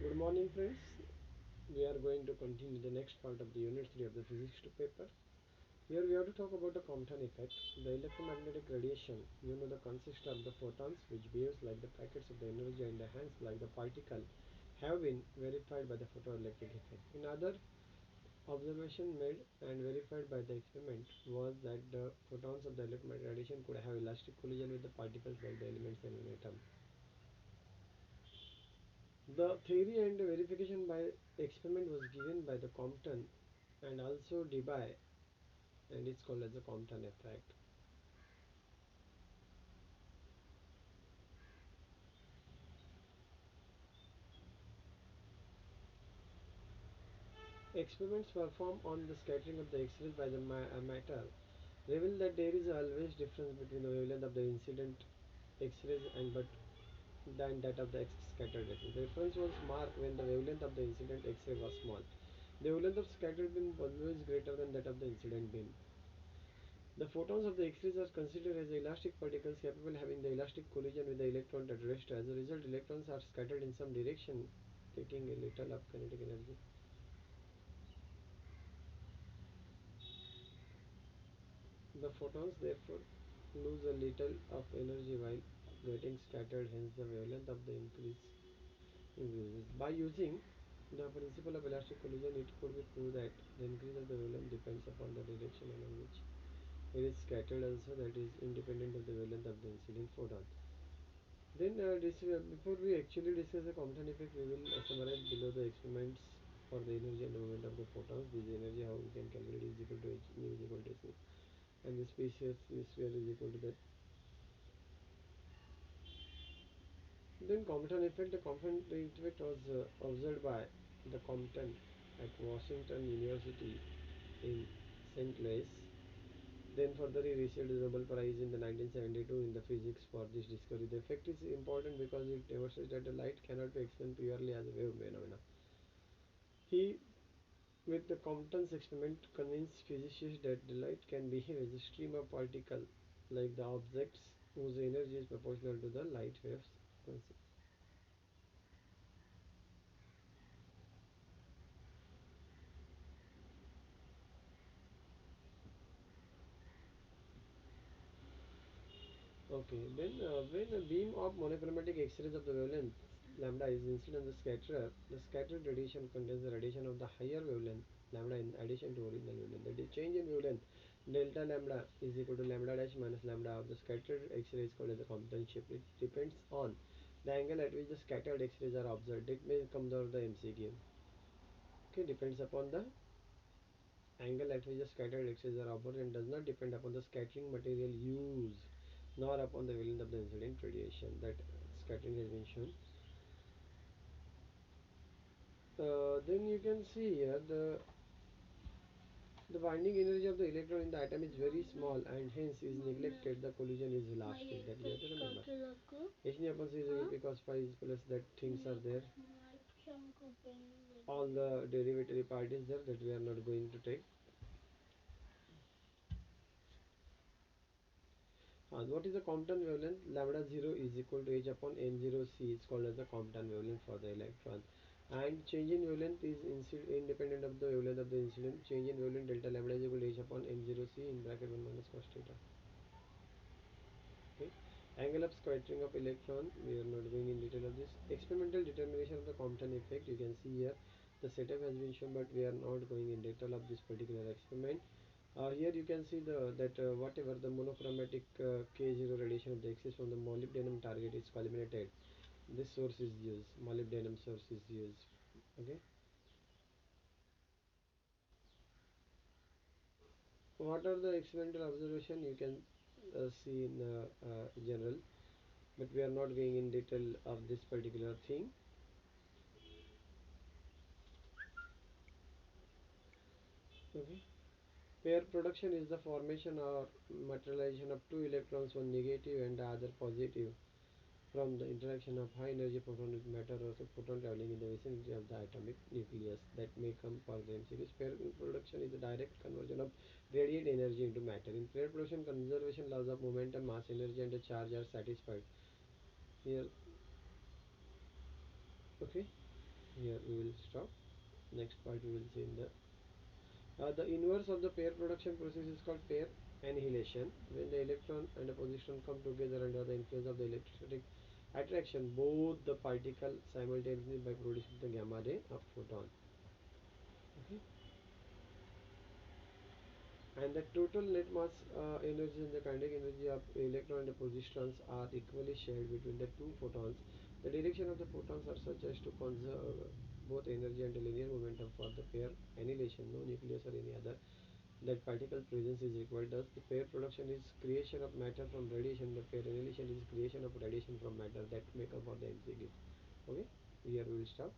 Good morning, friends. We are going to continue the next part of the unit 3 of the physics 2 paper. Here we have to talk about the Compton effect. The electromagnetic radiation, the consist of the photons which behaves like the packets of the energy and hence like the particle, have been verified by the photoelectric effect. In other observation made and verified by the experiment was that the photons of the electromagnetic radiation could have elastic collision with the particles like the elements in an atom. The theory and verification by experiment was given by the Compton and also Debye, and it's called as the Compton effect. Experiments performed on the scattering of the X-rays by the matter reveal that there is always difference between the wavelength of the incident X-rays and but than that of the scattered rays. The difference was marked when the wavelength of the incident X-ray was small. The wavelength of scattered beam was always greater than that of the incident beam. The photons of the X-rays are considered as elastic particles capable of having the elastic collision with the electron at rest. As a result, electrons are scattered in some direction, taking a little of kinetic energy. The photons therefore lose a little of energy while getting scattered, hence the wavelength of the increases. By using the principle of elastic collision, it could be proved that the increase of the wavelength depends upon the direction along which it is scattered, also that is independent of the wavelength of the incident photon. Then before we actually discuss the Compton effect, we will summarize below the experiments for the energy and the movement of the photons. This energy, how we can calculate, is equal to h nu is equal to h, and the species sphere is equal to that. Then Compton effect. The Compton effect was observed by the Compton at Washington University in St. Louis. Then further he received the Nobel Prize in the 1972 in the physics for this discovery. The effect is important because it demonstrates that the light cannot be explained purely as a wave phenomena. He, with the Compton's experiment, convinced physicists that the light can behave as a stream of particles like the objects whose energy is proportional to the light waves frequency. Okay, then when a beam of monochromatic X-rays of the wavelength lambda is incident on the scatterer, the scattered radiation contains the radiation of the higher wavelength lambda in addition to original wavelength. The change in wavelength delta lambda is equal to lambda dash minus lambda of the scattered X-ray is called as the Compton shift. It depends on the angle at which the scattered X-rays are observed. It may come out of the MCQ. Okay, depends upon the angle at which the scattered X-rays are observed and does not depend upon the scattering material used nor upon the wavelength of the incident radiation. That scattering has been shown. Then you can see here the binding energy of the electron in the atom is very small and hence is neglected. The collision is elastic. That you have to remember. H upon C is equal because phi is plus that things are there. All the derivatory part is there that we are not going to take. What is the Compton wavelength? Lambda 0 is equal to h upon n0c. It's called as the Compton wavelength for the electron. And change in wavelength is independent of the wavelength of the incident. Change in wavelength delta lambda is equal to h upon n0c in bracket 1 minus cos theta. Okay. Angle of scattering of electron. We are not going in detail of this. Experimental determination of the Compton effect. You can see here the setup has been shown, but we are not going in detail of this particular experiment. Here you can see that whatever the monochromatic K0 radiation of the excess from the molybdenum target is eliminated. This source is used, molybdenum source is used. Okay. What are the experimental observation you can see in general, but we are not going in detail of this particular thing. Okay. Pair production is the formation or materialization of two electrons, one negative and the other positive, from the interaction of high energy photon with matter or the photon traveling in the vicinity of the atomic nucleus. That may come for the MCQs. Pair production is the direct conversion of radiant energy into matter. In pair production, conservation laws of momentum, mass, energy and the charge are satisfied. Here, okay. Here we will stop. Next part we will see in the inverse of the pair production process is called pair annihilation. When the electron and the positron come together under the influence of the electrostatic attraction, both the particles simultaneously by producing the gamma ray of photon. Okay. And the total net mass energy and the kinetic energy of electron and the positrons are equally shared between the two photons. The direction of the photons are such as to conserve both energy and the linear momentum for the pair annihilation. No nucleus or any other that particle presence is required. Thus, the pair production is creation of matter from radiation. The pair annihilation is creation of radiation from matter. That make up for the MCQ. Okay, here we will stop.